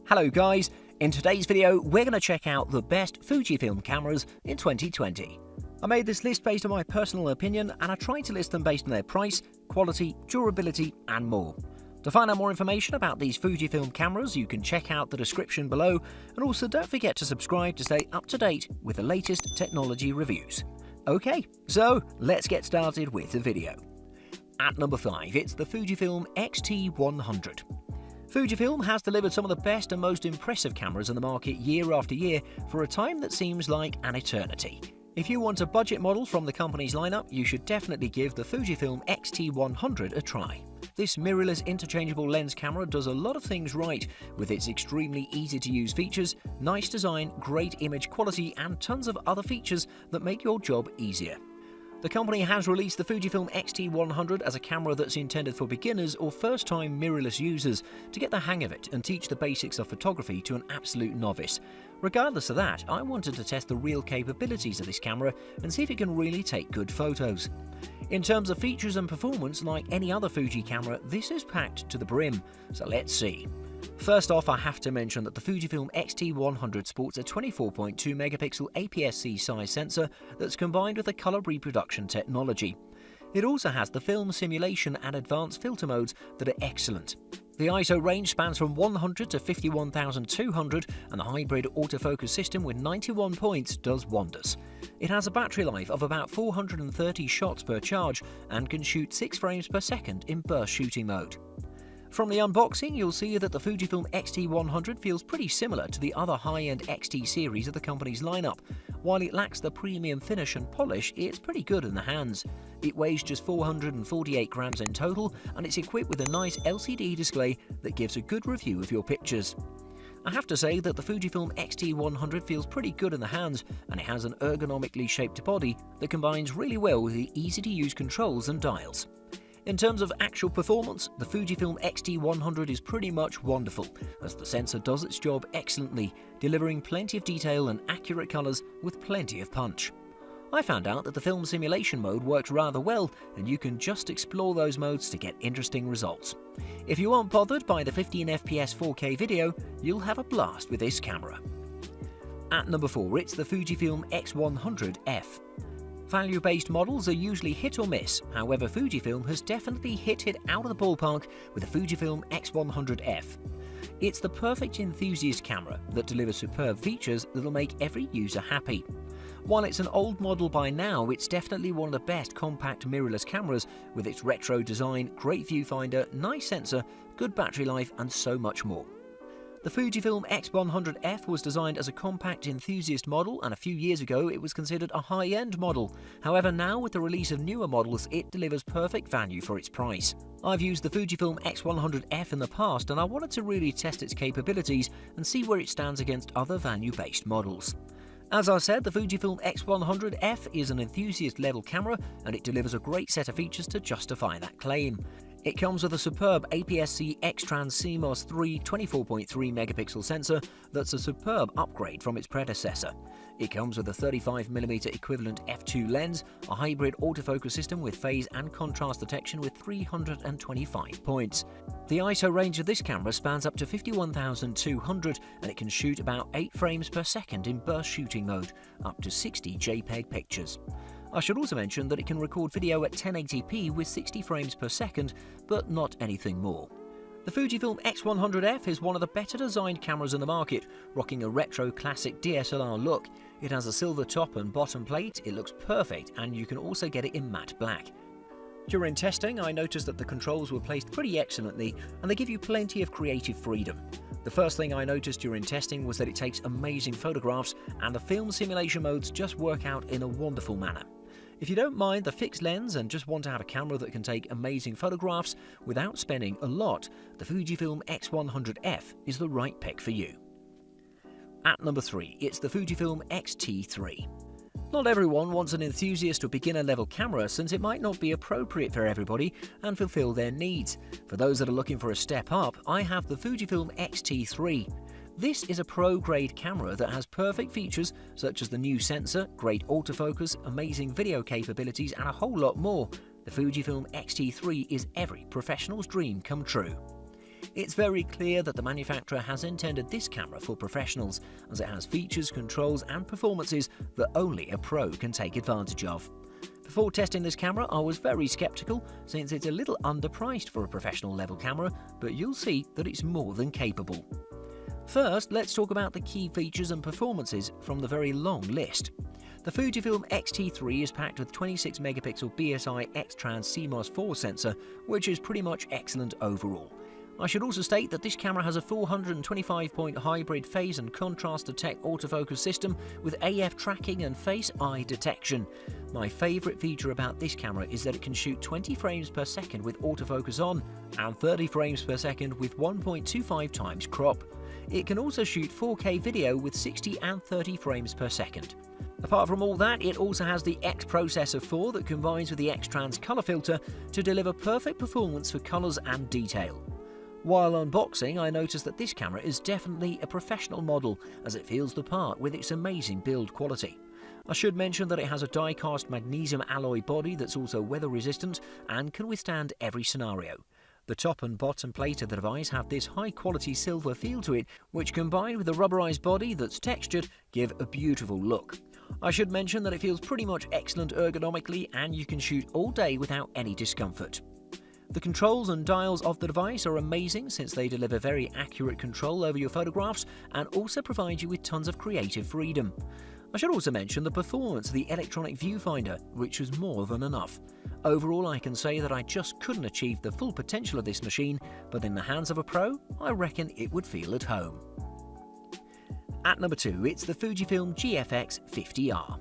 Hello guys, in today's video we're going to check out the best Fujifilm cameras in 2020. I made this list based on my personal opinion and I tried to list them based on their price, quality, durability and more. To find out more information about these Fujifilm cameras you can check out the description below, and also don't forget to subscribe to stay up to date with the latest technology reviews. Okay, so let's get started with the video. At number 5, it's the Fujifilm X-T100. Fujifilm has delivered some of the best and most impressive cameras in the market year after year for a time that seems like an eternity. If you want a budget model from the company's lineup, you should definitely give the Fujifilm X-T100 a try. This mirrorless interchangeable lens camera does a lot of things right, with its extremely easy to use features, nice design, great image quality and tons of other features that make your job easier. The company has released the Fujifilm X-T100 as a camera that's intended for beginners or first-time mirrorless users to get the hang of it and teach the basics of photography to an absolute novice. Regardless of that, I wanted to test the real capabilities of this camera and see if it can really take good photos. In terms of features and performance, like any other Fuji camera, this is packed to the brim, so let's see. First off, I have to mention that the Fujifilm X-T100 sports a 24.2 megapixel APS-C size sensor that's combined with a color reproduction technology. It also has the film simulation and advanced filter modes that are excellent. The ISO range spans from 100 to 51,200 and the hybrid autofocus system with 91 points does wonders. It has a battery life of about 430 shots per charge and can shoot 6 frames per second in burst shooting mode. From the unboxing, you'll see that the Fujifilm X-T100 feels pretty similar to the other high-end X-T series of the company's lineup. While it lacks the premium finish and polish, it's pretty good in the hands. It weighs just 448 grams in total, and it's equipped with a nice LCD display that gives a good review of your pictures. I have to say that the Fujifilm X-T100 feels pretty good in the hands, and it has an ergonomically shaped body that combines really well with the easy-to-use controls and dials. In terms of actual performance, the Fujifilm X-T100 is pretty much wonderful, as the sensor does its job excellently, delivering plenty of detail and accurate colors with plenty of punch. I found out that the film simulation mode works rather well, and you can just explore those modes to get interesting results. If you aren't bothered by the 15 FPS 4K video, you'll have a blast with this camera. At number 4, it's the Fujifilm X100F. Value-based models are usually hit or miss, however Fujifilm has definitely hit it out of the ballpark with the Fujifilm X100F. It's the perfect enthusiast camera that delivers superb features that'll make every user happy. While it's an old model by now, it's definitely one of the best compact mirrorless cameras with its retro design, great viewfinder, nice sensor, good battery life and so much more. The Fujifilm X100F was designed as a compact enthusiast model, and a few years ago it was considered a high-end model. However, now with the release of newer models, it delivers perfect value for its price. I've used the Fujifilm X100F in the past and I wanted to really test its capabilities and see where it stands against other value-based models. As I said, the Fujifilm X100F is an enthusiast-level camera and it delivers a great set of features to justify that claim. It comes with a superb APS-C X-Trans CMOS 3 24.3 megapixel sensor that's a superb upgrade from its predecessor. It comes with a 35mm equivalent f2 lens, a hybrid autofocus system with phase and contrast detection with 325 points. The ISO range of this camera spans up to 51,200 and it can shoot about 8 frames per second in burst shooting mode, up to 60 JPEG pictures. I should also mention that it can record video at 1080p with 60 frames per second, but not anything more. The Fujifilm X100F is one of the better designed cameras in the market, rocking a retro classic DSLR look. It has a silver top and bottom plate, it looks perfect, and you can also get it in matte black. During testing, I noticed that the controls were placed pretty excellently, and they give you plenty of creative freedom. The first thing I noticed during testing was that it takes amazing photographs, and the film simulation modes just work out in a wonderful manner. If you don't mind the fixed lens and just want to have a camera that can take amazing photographs without spending a lot, the Fujifilm X100F is the right pick for you. At number 3, it's the Fujifilm X-T3. Not everyone wants an enthusiast or beginner level camera, since it might not be appropriate for everybody and fulfill their needs. For those that are looking for a step up, I have the Fujifilm X-T3. This is a pro-grade camera that has perfect features such as the new sensor, great autofocus, amazing video capabilities and a whole lot more. The Fujifilm X-T3 is every professional's dream come true. It's very clear that the manufacturer has intended this camera for professionals, as it has features, controls and performances that only a pro can take advantage of. Before testing this camera, I was very skeptical since it's a little underpriced for a professional level camera, but you'll see that it's more than capable. First, let's talk about the key features and performances from the very long list. The Fujifilm X-T3 is packed with 26 megapixel BSI X-Trans CMOS 4 sensor, which is pretty much excellent overall. I should also state that this camera has a 425-point hybrid phase and contrast detect autofocus system with AF tracking and face eye detection. My favourite feature about this camera is that it can shoot 20 frames per second with autofocus on and 30 frames per second with 1.25 times crop. It can also shoot 4K video with 60 and 30 frames per second. Apart from all that, it also has the X Processor 4 that combines with the X-Trans color filter to deliver perfect performance for colors and detail. While unboxing, I noticed that this camera is definitely a professional model, as it feels the part with its amazing build quality. I should mention that it has a die-cast magnesium alloy body that's also weather resistant and can withstand every scenario. The top and bottom plate of the device have this high-quality silver feel to it, which combined with a rubberized body that's textured, give a beautiful look. I should mention that it feels pretty much excellent ergonomically and you can shoot all day without any discomfort. The controls and dials of the device are amazing since they deliver very accurate control over your photographs and also provide you with tons of creative freedom. I should also mention the performance of the electronic viewfinder, which was more than enough. Overall, I can say that I just couldn't achieve the full potential of this machine, but in the hands of a pro, I reckon it would feel at home. At number 2, it's the Fujifilm GFX 50R.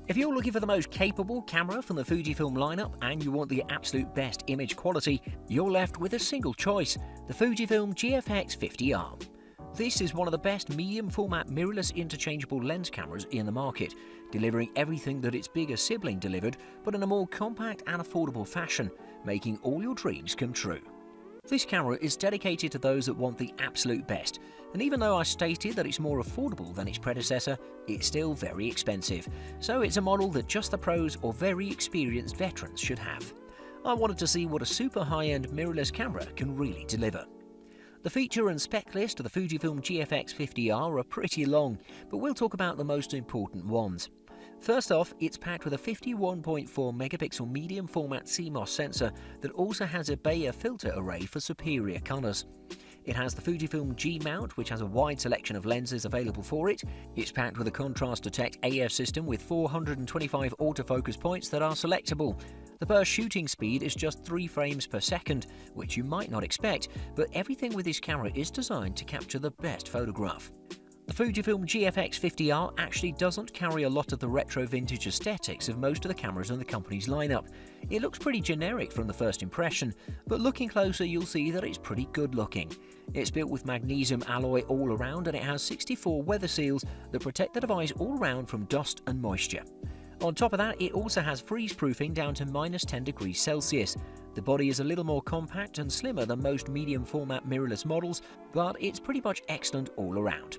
If you're looking for the most capable camera from the Fujifilm lineup and you want the absolute best image quality, you're left with a single choice, the Fujifilm GFX 50R. This is one of the best medium format mirrorless interchangeable lens cameras in the market, delivering everything that its bigger sibling delivered, but in a more compact and affordable fashion, making all your dreams come true. This camera is dedicated to those that want the absolute best, and even though I stated that it's more affordable than its predecessor, it's still very expensive, so it's a model that just the pros or very experienced veterans should have. I wanted to see what a super high-end mirrorless camera can really deliver. The feature and spec list of the Fujifilm GFX 50R are pretty long, but we'll talk about the most important ones. First off, it's packed with a 51.4 megapixel medium format CMOS sensor that also has a Bayer filter array for superior colours. It has the Fujifilm G mount, which has a wide selection of lenses available for it. It's packed with a contrast detect AF system with 425 autofocus points that are selectable. The burst shooting speed is just 3 frames per second, which you might not expect, but everything with this camera is designed to capture the best photograph. The Fujifilm GFX 50R actually doesn't carry a lot of the retro vintage aesthetics of most of the cameras in the company's lineup. It looks pretty generic from the first impression, but looking closer you'll see that it's pretty good looking. It's built with magnesium alloy all around and it has 64 weather seals that protect the device all around from dust and moisture. On top of that, it also has freeze-proofing down to -10 degrees Celsius. The body is a little more compact and slimmer than most medium format mirrorless models, but it's pretty much excellent all around.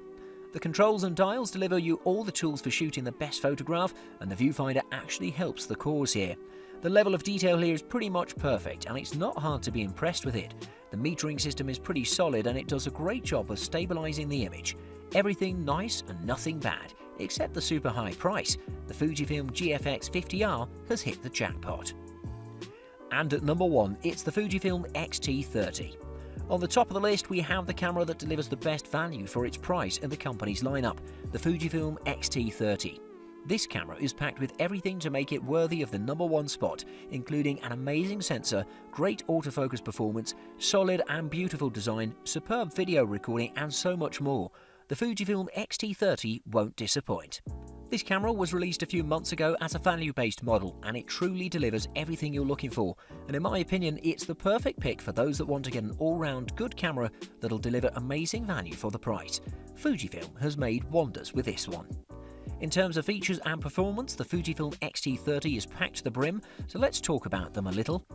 The controls and dials deliver you all the tools for shooting the best photograph, and the viewfinder actually helps the cause here. The level of detail here is pretty much perfect, and it's not hard to be impressed with it. The metering system is pretty solid and it does a great job of stabilizing the image. Everything nice and nothing bad, except the super high price. The Fujifilm GFX 50R has hit the jackpot. And at number 1, it's the Fujifilm X-T30. On the top of the list, we have the camera that delivers the best value for its price in the company's lineup, the Fujifilm X-T30. This camera is packed with everything to make it worthy of the number 1 spot, including an amazing sensor, great autofocus performance, solid and beautiful design, superb video recording and so much more. The Fujifilm X-T30 won't disappoint. This camera was released a few months ago as a value-based model, and it truly delivers everything you're looking for, and in my opinion it's the perfect pick for those that want to get an all-round good camera that'll deliver amazing value for the price. Fujifilm has made wonders with this one. In terms of features and performance, the Fujifilm X-T30 is packed to the brim, so let's talk about them a little.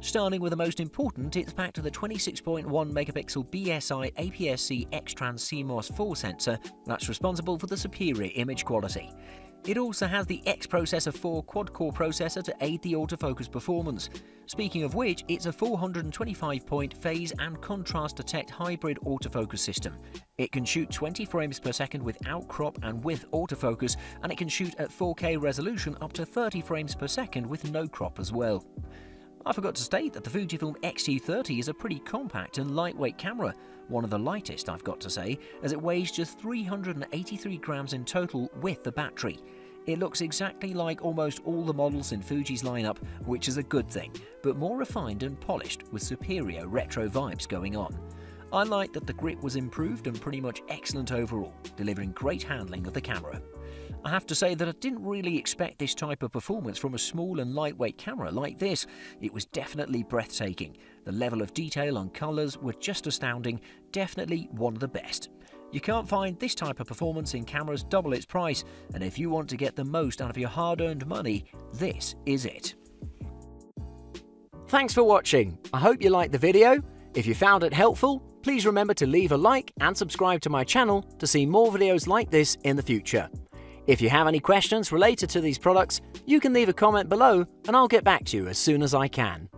Starting with the most important, it's packed with a 26.1 megapixel BSI APS-C X-Trans CMOS 4 sensor that's responsible for the superior image quality. It also has the X-Processor 4 quad-core processor to aid the autofocus performance. Speaking of which, it's a 425-point phase and contrast detect hybrid autofocus system. It can shoot 20 frames per second without crop and with autofocus, and it can shoot at 4K resolution up to 30 frames per second with no crop as well. I forgot to state that the Fujifilm X-T30 is a pretty compact and lightweight camera, one of the lightest I've got to say, as it weighs just 383 grams in total with the battery. It looks exactly like almost all the models in Fuji's lineup, which is a good thing, but more refined and polished with superior retro vibes going on. I like that the grip was improved and pretty much excellent overall, delivering great handling of the camera. I have to say that I didn't really expect this type of performance from a small and lightweight camera like this. It was definitely breathtaking. The level of detail on colours were just astounding, definitely one of the best. You can't find this type of performance in cameras double its price, and if you want to get the most out of your hard-earned money, this is it. Thanks for watching. I hope you liked the video. If you found it helpful, please remember to leave a like and subscribe to my channel to see more videos like this in the future. If you have any questions related to these products, you can leave a comment below and I'll get back to you as soon as I can.